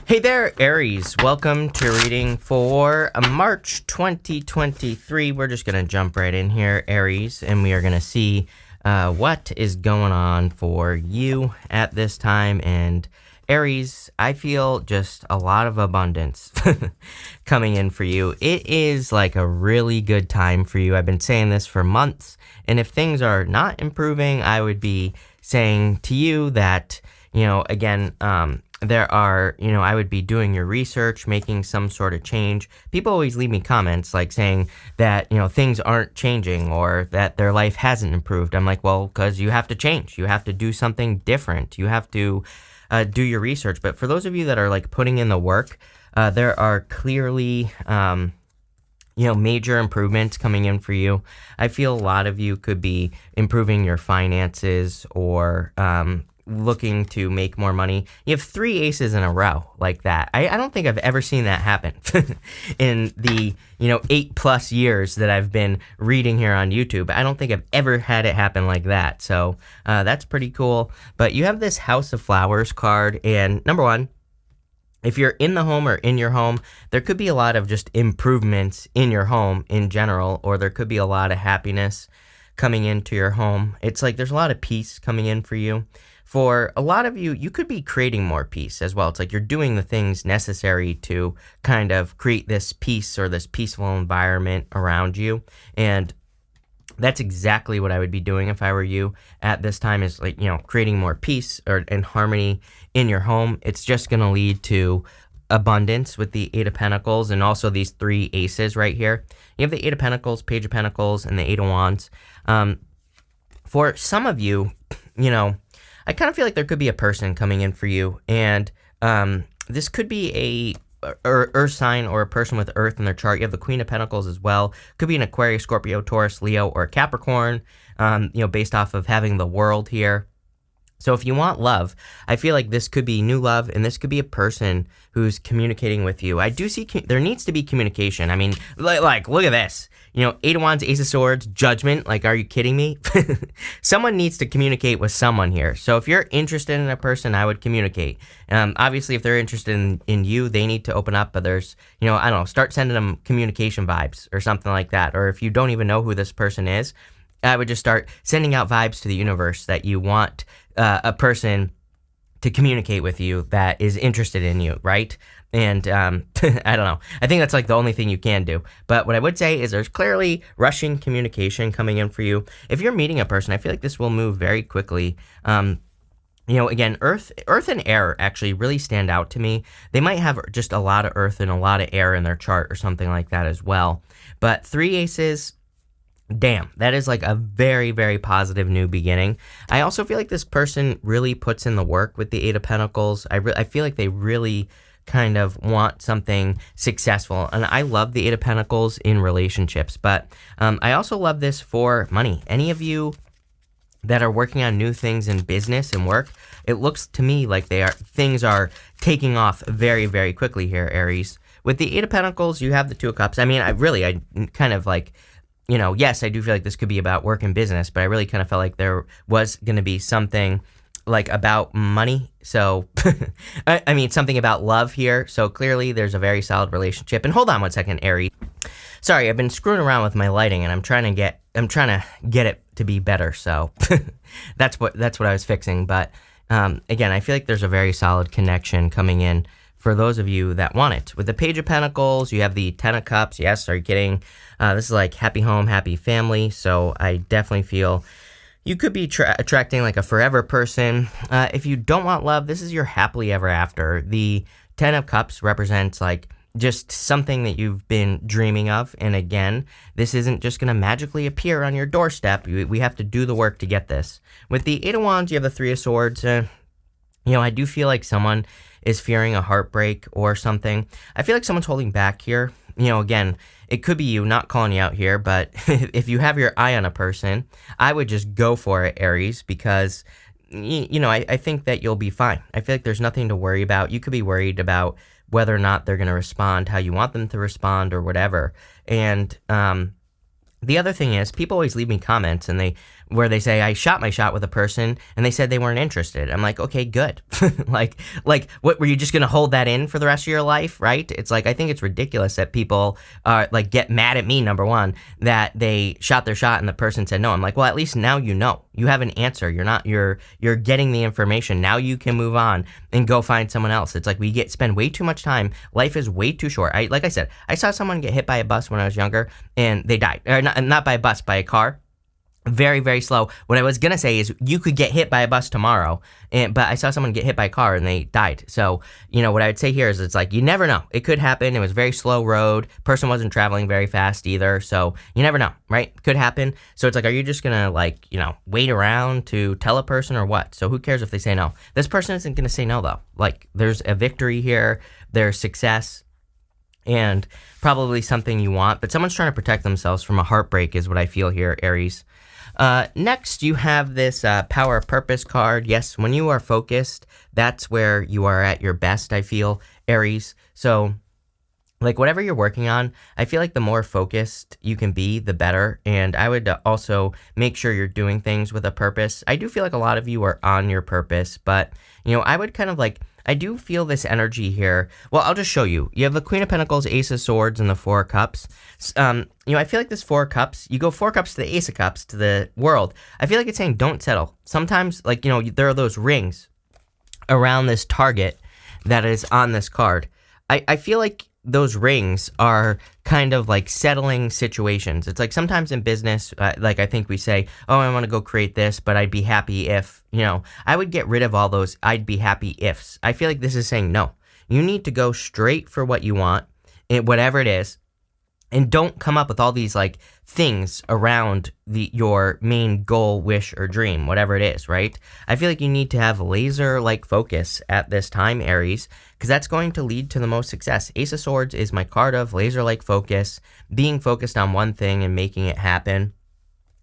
Hey there, Aries. Welcome to reading for March 2023. We're just going to jump right in here, Aries, and we are going to see what is going on for you at this time. And Aries, I feel just a lot of abundance coming in for you. It is like a really good time for you. I've been saying this for months, and if things are not improving, I would be saying to you that, again, I would be doing your research, making some sort of change. People always leave me comments like saying that, things aren't changing or that their life hasn't improved. I'm like, well, because you have to change. You have to do something different. You have to do your research. But for those of you that are like putting in the work, there are clearly, major improvements coming in for you. I feel a lot of you could be improving your finances or, looking to make more money. You have 3 aces in a row like that. I don't think I've ever seen that happen in the 8+ years that I've been reading here on YouTube. I don't think I've ever had it happen like that. So that's pretty cool. But you have this House of Flowers card, and number one, if you're in the home or in your home, there could be a lot of just improvements in your home in general, or there could be a lot of happiness coming into your home. It's like there's a lot of peace coming in for you. For a lot of you, you could be creating more peace as well. It's like you're doing the things necessary to kind of create this peace or this peaceful environment around you. And that's exactly what I would be doing if I were you at this time, is like, creating more peace and harmony in your home. It's just going to lead to abundance with the Eight of Pentacles and also these 3 aces right here. You have the Eight of Pentacles, Page of Pentacles, and the Eight of Wands. For some of you, I kind of feel like there could be a person coming in for you, and this could be a earth sign or a person with earth in their chart. You have the Queen of Pentacles as well. Could be an Aquarius, Scorpio, Taurus, Leo, or Capricorn, based off of having the world here. So if you want love, I feel like this could be new love, and this could be a person who's communicating with you. I do see there needs to be communication. I mean, like look at this. Eight of Wands, Ace of Swords, Judgment. Like, are you kidding me? Someone needs to communicate with someone here. So if you're interested in a person, I would communicate. Obviously, if they're interested in you, they need to open up. But there's, I don't know, start sending them communication vibes or something like that. Or if you don't even know who this person is, I would just start sending out vibes to the universe that you want a person to communicate with you that is interested in you, right? And I don't know. I think that's like the only thing you can do. But what I would say is there's clearly rushing communication coming in for you. If you're meeting a person, I feel like this will move very quickly. Again, earth and air actually really stand out to me. They might have just a lot of earth and a lot of air in their chart or something like that as well. But 3 aces, damn, that is like a very, very positive new beginning. I also feel like this person really puts in the work with the Eight of Pentacles. I feel like they really kind of want something successful. And I love the Eight of Pentacles in relationships, but I also love this for money. Any of you that are working on new things in business and work, it looks to me like things are taking off very, very quickly here, Aries. With the Eight of Pentacles, you have the Two of Cups. I mean, I kind of like, yes, I do feel like this could be about work and business, but I really kind of felt like there was going to be something like about money. So, I mean, something about love here. So clearly there's a very solid relationship. And hold on one second, Aries. Sorry, I've been screwing around with my lighting, and I'm trying to get it to be better. So that's what I was fixing. But again, I feel like there's a very solid connection coming in for those of you that want it. With the Page of Pentacles, you have the Ten of Cups. Yes, are you kidding? This is like happy home, happy family. So I definitely feel you could be attracting like a forever person. If you don't want love, this is your happily ever after. The Ten of Cups represents like just something that you've been dreaming of. And again, this isn't just going to magically appear on your doorstep. We have to do the work to get this. With the Eight of Wands, you have the Three of Swords. I do feel like someone is fearing a heartbreak or something. I feel like someone's holding back here. Again, it could be you, not calling you out here, but if you have your eye on a person, I would just go for it, Aries, because, I think that you'll be fine. I feel like there's nothing to worry about. You could be worried about whether or not they're going to respond how you want them to respond or whatever. And The other thing is, people always leave me comments and they where they say I shot my shot with a person and they said they weren't interested. I'm like, okay, good. like what, were you just gonna hold that in for the rest of your life, right? It's like, I think it's ridiculous that people like get mad at me, number one, that they shot their shot and the person said no. I'm like, well, at least now you have an answer. You're getting the information. Now you can move on and go find someone else. It's like we spend way too much time. Life is way too short. Like I said, I saw someone get hit by a bus when I was younger and they died. Or not by a bus, by a car. Very, very slow. What I was going to say is you could get hit by a bus tomorrow, but I saw someone get hit by a car and they died. So, what I would say here is it's like, you never know. It could happen. It was a very slow road. Person wasn't traveling very fast either. So you never know, right? Could happen. So it's like, are you just going to wait around to tell a person or what? So who cares if they say no? This person isn't going to say no though. Like, there's a victory here. There's success. And probably something you want, but someone's trying to protect themselves from a heartbreak is what I feel here, Aries. Next, you have this Power of Purpose card. Yes, when you are focused, that's where you are at your best, I feel, Aries. So, like, whatever you're working on, I feel like the more focused you can be, the better. And I would also make sure you're doing things with a purpose. I do feel like a lot of you are on your purpose, but, I would kind of I do feel this energy here. Well, I'll just show you. You have the Queen of Pentacles, Ace of Swords, and the Four of Cups. I feel like this Four of Cups, you go Four Cups to the Ace of Cups to the world. I feel like it's saying don't settle. Sometimes, there are those rings around this target that is on this card. I feel like those rings are kind of like settling situations. It's like sometimes in business, like I think we say, oh, I want to go create this, but I'd be happy if, I would get rid of all those I'd be happy ifs. I feel like this is saying, no, you need to go straight for what you want, whatever it is. And don't come up with all these things around your main goal, wish, or dream, whatever it is, right? I feel like you need to have laser-like focus at this time, Aries, because that's going to lead to the most success. Ace of Swords is my card of laser-like focus, being focused on one thing and making it happen.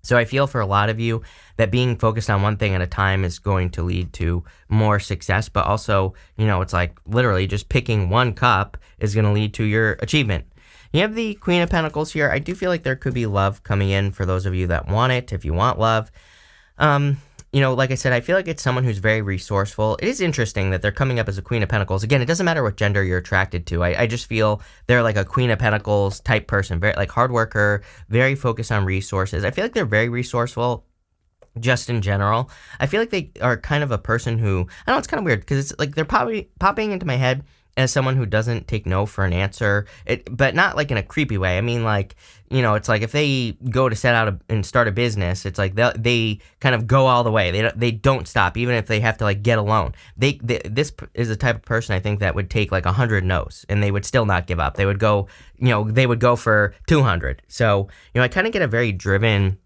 So I feel for a lot of you that being focused on one thing at a time is going to lead to more success, but also, it's like literally just picking one cup is going to lead to your achievement. You have the Queen of Pentacles here. I do feel like there could be love coming in for those of you that want it, if you want love. Like I said, I feel like it's someone who's very resourceful. It is interesting that they're coming up as a Queen of Pentacles. Again, it doesn't matter what gender you're attracted to. I just feel they're like a Queen of Pentacles type person, very hard worker, very focused on resources. I feel like they're very resourceful. Just in general, I feel like they are kind of a person who, I don't know, it's kind of weird because it's like they're probably popping into my head as someone who doesn't take no for an answer, but not in a creepy way. I mean, it's like if they go to set out and start a business, it's like they kind of go all the way. They don't stop, even if they have to get a loan. This is the type of person I think that would take 100 no's and they would still not give up. They would go, they would go for 200. So, I kind of get a very driven,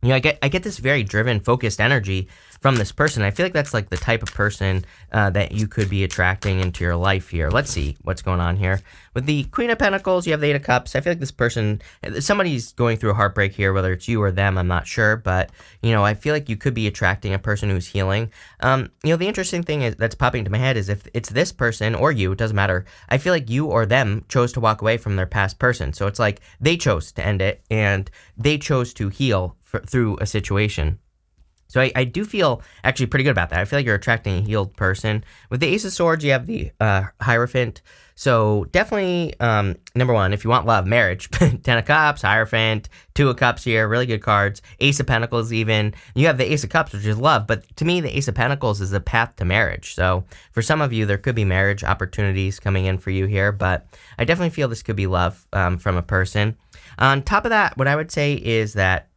I get this very driven, focused energy from this person. I feel like that's the type of person that you could be attracting into your life here. Let's see what's going on here. With the Queen of Pentacles, you have the Eight of Cups. I feel like this person, somebody's going through a heartbreak here, whether it's you or them, I'm not sure. But, I feel like you could be attracting a person who's healing. The interesting thing that's popping into my head is if it's this person or you, it doesn't matter. I feel like you or them chose to walk away from their past person. So it's like they chose to end it and they chose to heal through a situation. So I do feel actually pretty good about that. I feel like you're attracting a healed person. With the Ace of Swords, you have the Hierophant. So definitely, number one, if you want love, marriage. 10 of Cups, Hierophant, 2 of Cups here, really good cards. Ace of Pentacles even. You have the Ace of Cups, which is love. But to me, the Ace of Pentacles is the path to marriage. So for some of you, there could be marriage opportunities coming in for you here. But I definitely feel this could be love from a person. On top of that, what I would say is that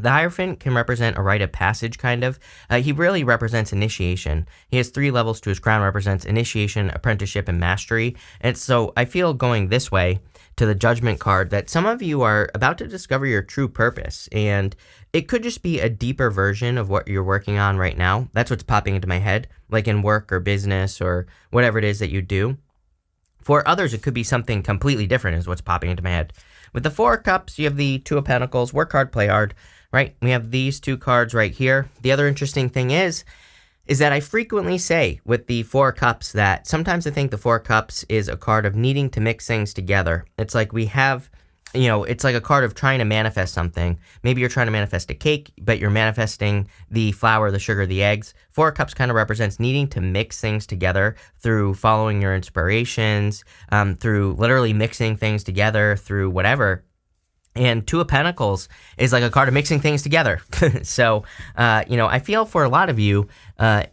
the Hierophant can represent a rite of passage, kind of. He really represents initiation. He has 3 levels to his crown, represents initiation, apprenticeship, and mastery. And so I feel going this way to the Judgment card that some of you are about to discover your true purpose. And it could just be a deeper version of what you're working on right now. That's what's popping into my head, like in work or business or whatever it is that you do. For others, it could be something completely different is what's popping into my head. With the 4 of Cups, you have the 2 of Pentacles, work hard, play hard. Right, we have these 2 cards right here. The other interesting thing is that I frequently say with the 4 Cups that sometimes I think the 4 Cups is a card of needing to mix things together. It's like we have it's like a card of trying to manifest something. Maybe you're trying to manifest a cake, but you're manifesting the flour, the sugar, the eggs. Four of Cups kind of represents needing to mix things together through following your inspirations, through literally mixing things together, through whatever. And Two of Pentacles is like a card of mixing things together. So, I feel for a lot of you,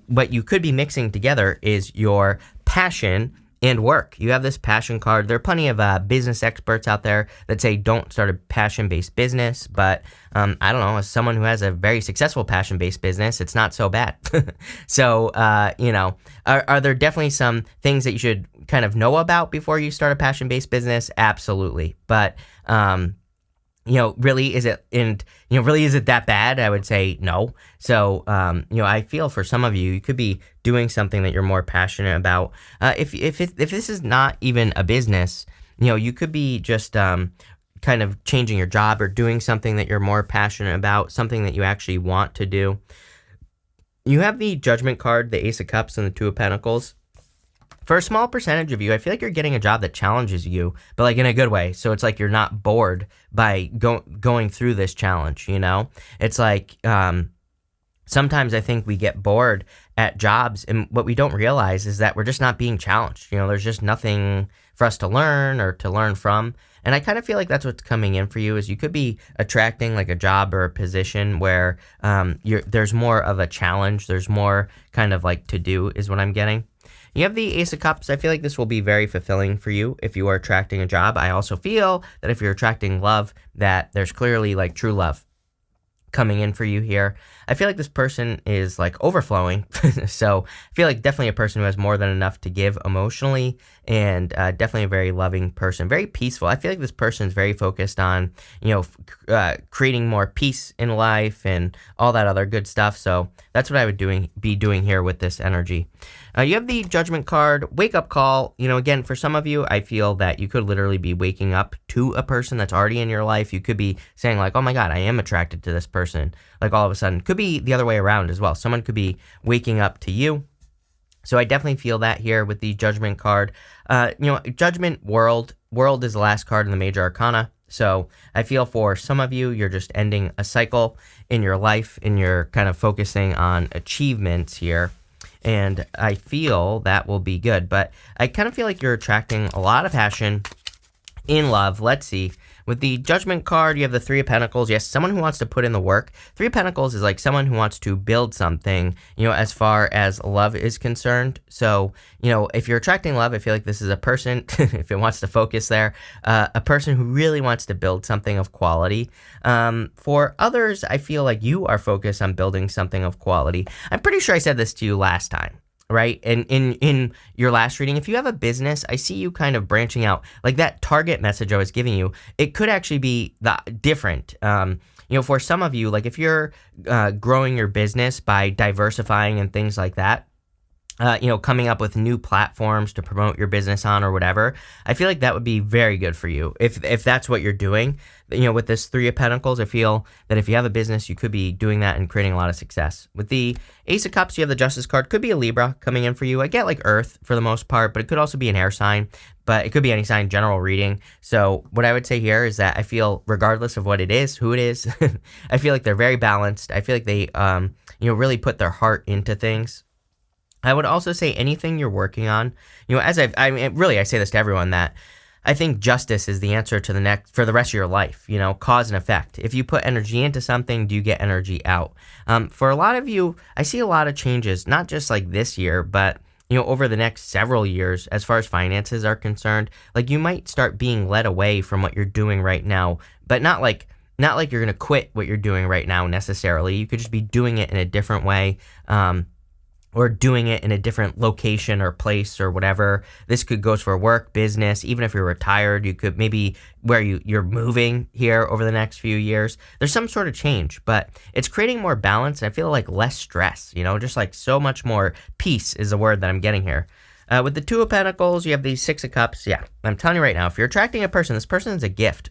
what you could be mixing together is your passion and work. You have this passion card. There are plenty of business experts out there that say don't start a passion-based business, but I don't know, as someone who has a very successful passion-based business, it's not so bad. So, are there definitely some things that you should kind of know about before you start a passion-based business? Absolutely. But, really, is it that bad? I would say no. So, I feel for some of you, you could be doing something that you're more passionate about. If this is not even a business, you could be just kind of changing your job or doing something that you're more passionate about, something that you actually want to do. You have the Judgment card, the Ace of Cups, and the Two of Pentacles. For a small percentage of you, I feel like you're getting a job that challenges you, but like in a good way. So it's like you're not bored by going through this challenge, It's like sometimes I think we get bored at jobs, and what we don't realize is that we're just not being challenged. There's just nothing for us to learn or to learn from. And I kind of feel like that's what's coming in for you, is you could be attracting like a job or a position where there's more of a challenge. There's more kind of like to do is what I'm getting. You have the Ace of Cups. I feel like this will be very fulfilling for you if you are attracting a job. I also feel that if you're attracting love, that there's clearly like true love coming in for you here. I feel like this person is like overflowing. So I feel like definitely a person who has more than enough to give emotionally, and definitely a very loving person, very peaceful. I feel like this person is very focused on, creating more peace in life and all that other good stuff. So that's what I would be doing here with this energy. You have the Judgment card, wake up call. Again, for some of you, I feel that you could literally be waking up to a person that's already in your life. You could be saying like, oh my God, I am attracted to this person. Like all of a sudden, could be the other way around as well. Someone could be waking up to you. So I definitely feel that here with the Judgment card. Judgment, World is the last card in the Major Arcana. So I feel for some of you, you're just ending a cycle in your life and you're kind of focusing on achievements here. And I feel that will be good. But I kind of feel like you're attracting a lot of passion in love. Let's see. With the Judgment card, you have the Three of Pentacles. Yes, someone who wants to put in the work. Three of Pentacles is like someone who wants to build something, as far as love is concerned. So, if you're attracting love, I feel like this is a person, if it wants to focus there, a person who really wants to build something of quality. For others, I feel like you are focused on building something of quality. I'm pretty sure I said this to you last time. Right? And in your last reading, if you have a business, I see you kind of branching out. Like that target message I was giving you, it could actually be different. For some of you, like if you're growing your business by diversifying and things like that, coming up with new platforms to promote your business on or whatever, I feel like that would be very good for you. If that's what you're doing, with this Three of Pentacles, I feel that if you have a business, you could be doing that and creating a lot of success. With the Ace of Cups, you have the Justice card. Could be a Libra coming in for you. I get like Earth for the most part, but it could also be an air sign, but it could be any sign, general reading. So what I would say here is that I feel regardless of what it is, who it is, I feel like they're very balanced. I feel like they, really put their heart into things. I would also say anything you're working on, I say this to everyone, that I think justice is the answer to for the rest of your life, cause and effect. If you put energy into something, do you get energy out? For a lot of you, I see a lot of changes, not just like this year, but over the next several years, as far as finances are concerned. Like you might start being led away from what you're doing right now, but not like you're going to quit what you're doing right now necessarily. You could just be doing it in a different way. Or doing it in a different location or place or whatever. This could go for work, business. Even if you're retired, you could maybe where you're moving here over the next few years. There's some sort of change, but it's creating more balance. I feel like less stress, just like so much more peace is the word that I'm getting here. With the Two of Pentacles, you have the Six of Cups. Yeah, I'm telling you right now, if you're attracting a person, this person is a gift.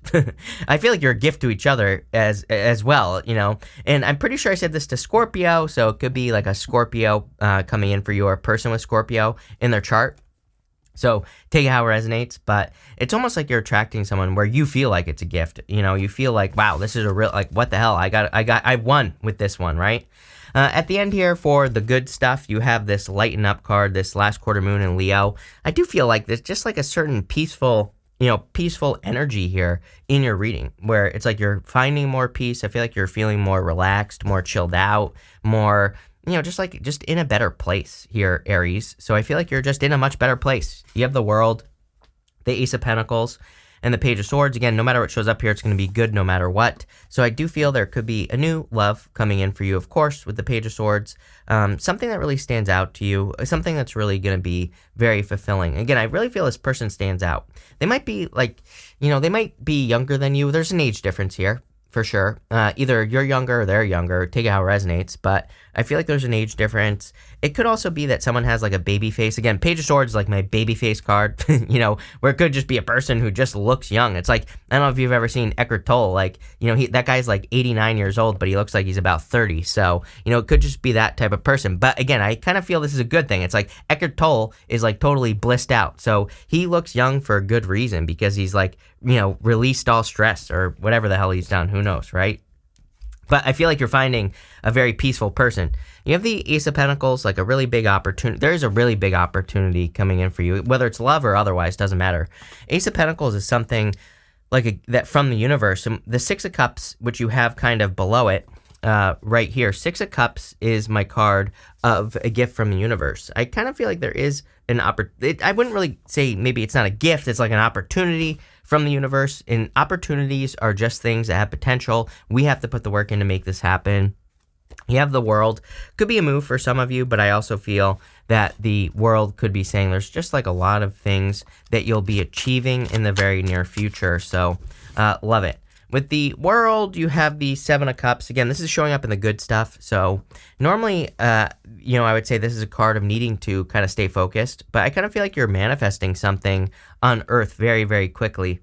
I feel like you're a gift to each other as well, And I'm pretty sure I said this to Scorpio, so it could be like a Scorpio coming in for you, or a person with Scorpio in their chart. So take it how it resonates, but it's almost like you're attracting someone where you feel like it's a gift. You feel like, wow, this is a real, like, what the hell? I won with this one, right? At the end here for the good stuff, you have this lighten up card, this last quarter moon in Leo. I do feel like there's just like a certain peaceful energy here in your reading where it's like you're finding more peace. I feel like you're feeling more relaxed, more chilled out, more, just in a better place here, Aries. So I feel like you're just in a much better place. You have the World, the Ace of Pentacles, and the Page of Swords. Again, no matter what shows up here, it's going to be good no matter what. So I do feel there could be a new love coming in for you, of course, with the Page of Swords. Something that really stands out to you, something that's really going to be very fulfilling. Again, I really feel this person stands out. They might be they might be younger than you. There's an age difference here, for sure. Either you're younger or they're younger. Take it how it resonates. But I feel like there's an age difference. It could also be that someone has like a baby face. Again, Page of Swords is like my baby face card, where it could just be a person who just looks young. It's like, I don't know if you've ever seen Eckhart Tolle. Like, that guy's like 89 years old, but he looks like he's about 30. So, it could just be that type of person. But again, I kind of feel this is a good thing. It's like Eckhart Tolle is like totally blissed out. So he looks young for a good reason because he's like, released all stress or whatever the hell he's done. Who knows, right? But I feel like you're finding a very peaceful person. You have the Ace of Pentacles, like a really big opportunity. There is a really big opportunity coming in for you, whether it's love or otherwise, doesn't matter. Ace of Pentacles is something that from the universe. The Six of Cups, which you have kind of below it, right here. Six of Cups is my card of a gift from the universe. I kind of feel like there is an opportunity. I wouldn't really say maybe it's not a gift. It's like an opportunity from the universe. And opportunities are just things that have potential. We have to put the work in to make this happen. You have the World. Could be a move for some of you, but I also feel that the World could be saying there's just like a lot of things that you'll be achieving in the very near future. So love it. With the World, you have the Seven of Cups. Again, this is showing up in the good stuff. So normally, I would say this is a card of needing to kind of stay focused. But I kind of feel like you're manifesting something on Earth very, very quickly.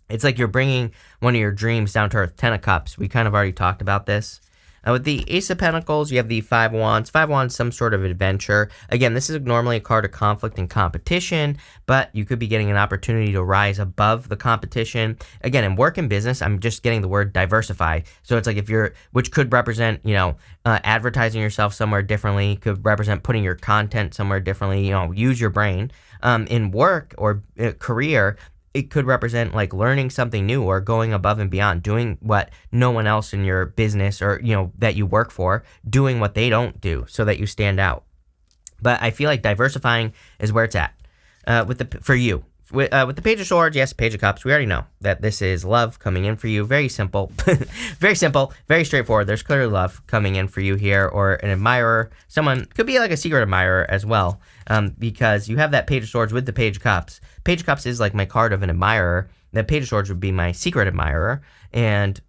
It's like you're bringing one of your dreams down to Earth. Ten of Cups. We kind of already talked about this. With the Ace of Pentacles, you have the Five Wands. Five Wands, some sort of adventure. Again, this is normally a card of conflict and competition, but you could be getting an opportunity to rise above the competition. Again, in work and business, I'm just getting the word diversify. So it's like which could represent, advertising yourself somewhere differently, could represent putting your content somewhere differently, use your brain. In work or career, it could represent like learning something new or going above and beyond, doing what no one else in your business or, that you work for, doing what they don't do so that you stand out. But I feel like diversifying is where it's at for you. With the Page of Swords, yes, Page of Cups, we already know that this is love coming in for you. Very simple. Very simple. Very straightforward. There's clearly love coming in for you here, or an admirer. Someone could be like a secret admirer as well, because you have that Page of Swords with the Page of Cups. Page of Cups is like my card of an admirer. The Page of Swords would be my secret admirer, and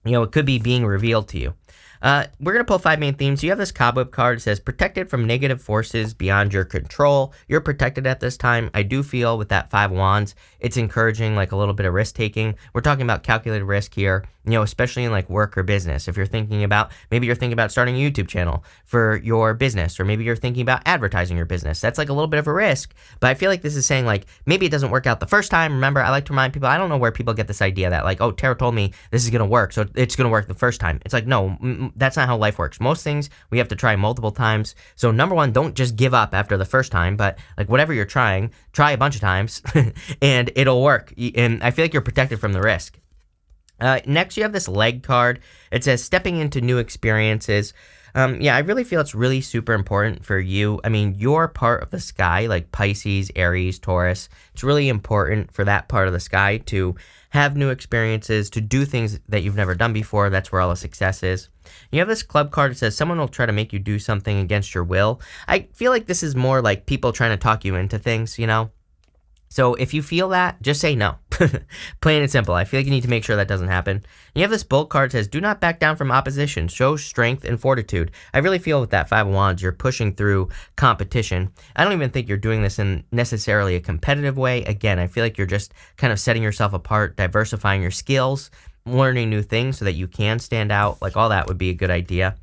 it could be being revealed to you. We're going to pull 5 main themes. You have this Cobweb card. It says, protected from negative forces beyond your control. You're protected at this time. I do feel with that 5 wands, it's encouraging like a little bit of risk taking. We're talking about calculated risk here, especially in like work or business. If you're thinking about, maybe you're thinking about starting a YouTube channel for your business, or maybe you're thinking about advertising your business. That's like a little bit of a risk, but I feel like this is saying like, maybe it doesn't work out the first time. Remember, I like to remind people, I don't know where people get this idea that like, oh, Tarot told me this is going to work, so it's going to work the first time. It's like, no, that's not how life works. Most things we have to try multiple times. So number one, don't just give up after the first time, but like whatever you're trying, try a bunch of times and it'll work. And I feel like you're protected from the risk. Next, you have this leg card. It says stepping into new experiences. I really feel it's really super important for you. I mean, your part of the sky, like Pisces, Aries, Taurus, it's really important for that part of the sky to have new experiences, to do things that you've never done before. That's where all the success is. You have this club card that says someone will try to make you do something against your will. I feel like this is more like people trying to talk you into things, So if you feel that, just say no. Plain and simple. I feel like you need to make sure that doesn't happen. You have this Bull card that says, do not back down from opposition. Show strength and fortitude. I really feel with that 5 of Wands, you're pushing through competition. I don't even think you're doing this in necessarily a competitive way. Again, I feel like you're just kind of setting yourself apart, diversifying your skills, learning new things so that you can stand out. Like all that would be a good idea.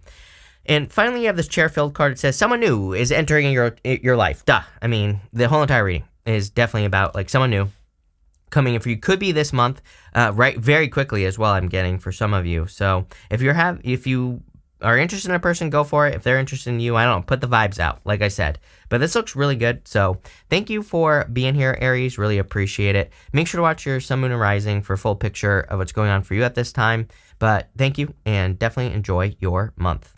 And finally, you have this chair-filled card. It says someone new is entering your life. Duh. I mean, the whole entire reading is definitely about like someone new coming in for you. Could be this month, right? Very quickly as well. I'm getting for some of you. So if you are interested in a person, go for it. If they're interested in you, I don't know, put the vibes out, like I said. But this looks really good. So thank you for being here, Aries. Really appreciate it. Make sure to watch your Sun, Moon, and Rising for a full picture of what's going on for you at this time. But thank you, and definitely enjoy your month.